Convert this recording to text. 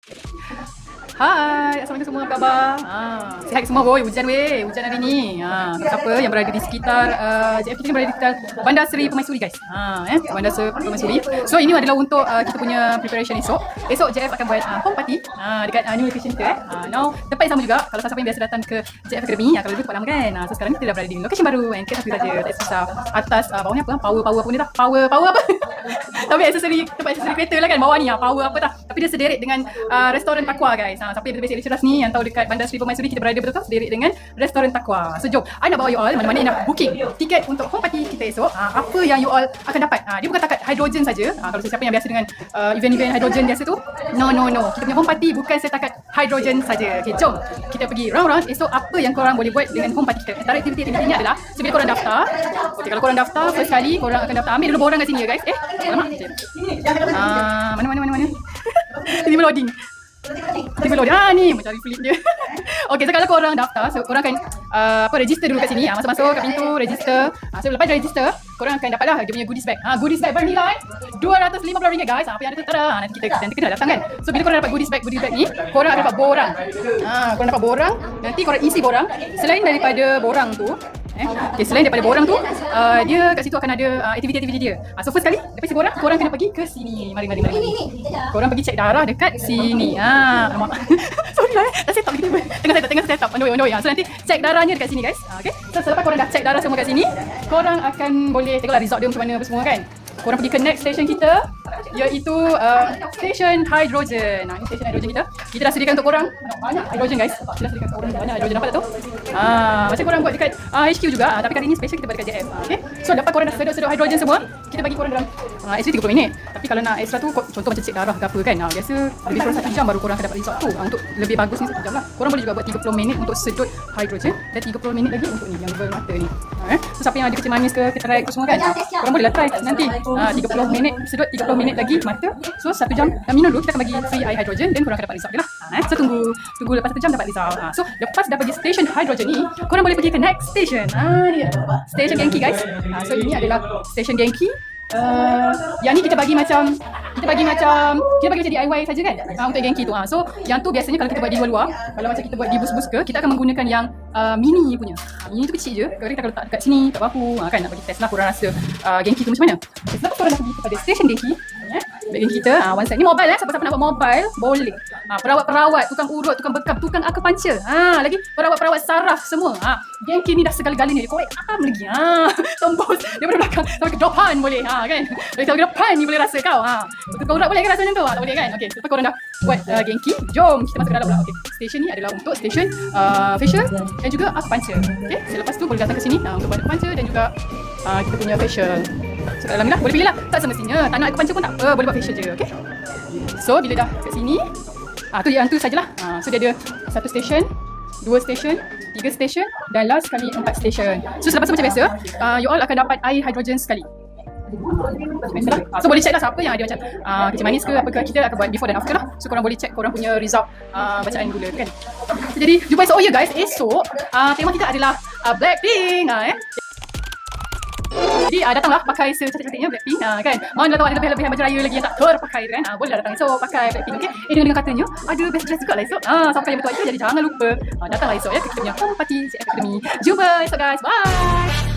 Hai, Assalamualaikum semua, apa khabar? Sihat semua boy, hujan weh, hujan hari ni. Siapa yang berada di sekitar JF kita ni berada di sekitar Bandar Seri Permaisuri guys. Bandar Seri Permaisuri. So ini adalah untuk kita punya preparation esok. Esok JF akan buat home party dekat new location kita Now tempat yang sama juga. Kalau siapa yang biasa datang ke JF Academy, kalau dulu tempat lama kan. So sekarang ni kita dah berada di location baru and kita saja tak susah. Atas bawahnya apa? Power apa ni dah? Power apa? Tapi aksesori, tempat aksesori kereta lah kan bawah ni power apa dah. Tapi dia sederik dengan restoran Takwa guys. Siapa yang basic lecturers ni yang tahu dekat Bandar Seri Permaisuri kita berada betul-betul sederik dengan restoran Takwa. So jom, I nak bawa you all mana-mana yang nak booking tiket untuk home party kita esok. Apa yang you all akan dapat? Dia bukan takat hydrogen saja. Kalau siapa yang biasa dengan event-event hydrogen biasa tu, no. Kita punya home party bukan setakat hydrogen saja. Okay, jom kita pergi round-round esok apa yang korang boleh buat dengan home party kita. Antara aktiviti-aktiviti ni adalah bila korang daftar. Okay, kalau korang daftar first kali korang akan daftar. Ambil dulu borang kat sini ya guys. Alamak. Mana. Ini loading. Tiba loading. Ni macam flip dia. Okey, so kalau korang daftar, so korang akan register dulu kat sini. Masuk-masuk kat pintu, register. So lepas register, korang akan dapatlah dia punya goodies bag. Goodies bag bernilai RM250 guys. Apa yang ada tu nanti kita kena datang kan. So bila korang dapat goodies bag ni, korang akan dapat borang. Korang dapat borang, nanti korang isi borang. Selain daripada borang tu, selain daripada borang tu, dia kat situ akan ada aktiviti-aktiviti dia. So first kali, lepas isi borang, korang kena pergi ke sini. Mari. Korang pergi cek darah dekat sini. Alamak. Sorry lah dah set up kita. Tengah set up. On the way. So nanti cek darahnya dekat sini guys. Okay. So selepas korang dah cek darah semua kat sini, korang akan boleh tengoklah result dia macam mana apa semua kan. Korang pergi ke next station kita, iaitu station hydrogen. Ini station hydrogen kita. Kita dah sediakan untuk korang banyak hydrogen guys. Kita dah sediakan untuk korang banyak hydrogen. Nampak tak tu? Macam korang buat dekat HQ juga. Tapi kali ni special kita buat dekat JF. Okay. So dapat korang dah sedut hydrogen semua, kita bagi korang dalam actually 30 minit. Tapi kalau nak extra tu, contoh macam cek darah ke apa kan, biasa lebih kurang 1 jam baru korang akan dapat result tu. Untuk lebih bagus ni 1 jam lah. Korang boleh juga buat 30 minit untuk sedut hydrogen dan 30 minit lagi untuk ni yang level mata ni. So siapa yang ada kecil manis ke cataract semua kan, korang boleh lah try nanti 30 minit sedut, 30 minit lagi mata. So 1 jam minum dulu, kita akan bagi free air hydrogen dan korang akan dapat result dia lah. So tunggu lepas 1 jam dapat result. So lepas dah pergi station hydrogen ni, korang boleh pergi ke next station. Ni dia station Genki guys. So ini adalah station Genki. Yang ni kita bagi macam DIY saja kan, untuk Genki tu. So yang tu biasanya kalau kita buat di luar, kalau macam kita buat di bus-bus ke, kita akan menggunakan yang mini punya. Mini tu kecil je, kita akan letak dekat sini, kat bahu kan, nak bagi test lah korang rasa Genki tu macam mana. Sebab korang dah pergi kepada station Genki, Genki kita, one side ni mobile siapa-siapa nak buat mobile boleh. Perawat, tukang urut, tukang bekam, tukang akupunture, lagi perawat saraf semua. Genki ni dah segala-galanya, dia korek lagi. Tembus daripada belakang sampai ke depan boleh kan. Dari ke depan ni boleh rasa kau. Tukang urat boleh kan rasa macam tu? Tak boleh kan? Okey, lepas korang dah buat Genki, jom kita masuk ke dalam pula. Okey, station ni adalah untuk station facial dan juga akupunture. Okey, selepas tu boleh datang ke sini untuk buat akupunture dan juga kita punya facial. So kat dalam ni lah, boleh pilih lah. Tak semestinya tak nak akupunture pun tak apa, boleh buat facial je. Okey, so bila dah kat sini, tu yang tu sajalah. So dia ada 1 station, 2 station, 3 station dan last kali 4 station. So selepas tu macam biasa, you all akan dapat air hydrogen sekali. So boleh check lah siapa yang ada macam kecil manis ke apa ke, kita akan buat before dan after lah. So korang boleh check korang punya result bacaan gula kan. Jadi jumpa esok. Guys, esok tema kita adalah Blackpink. Jadi datanglah pakai secantik-cantiknya Blackpink kan. Mana tahu ada lebih-lebih baju raya lagi yang tak terpakai kan. Boleh datang esok pakai Blackpink. Okay. Dengan katanya ada best dress juga lah esok. Sampai yang betul itu, jadi jangan lupa datanglah esok ya ke kita punya home party JF Academy. Jumpa esok guys. Bye.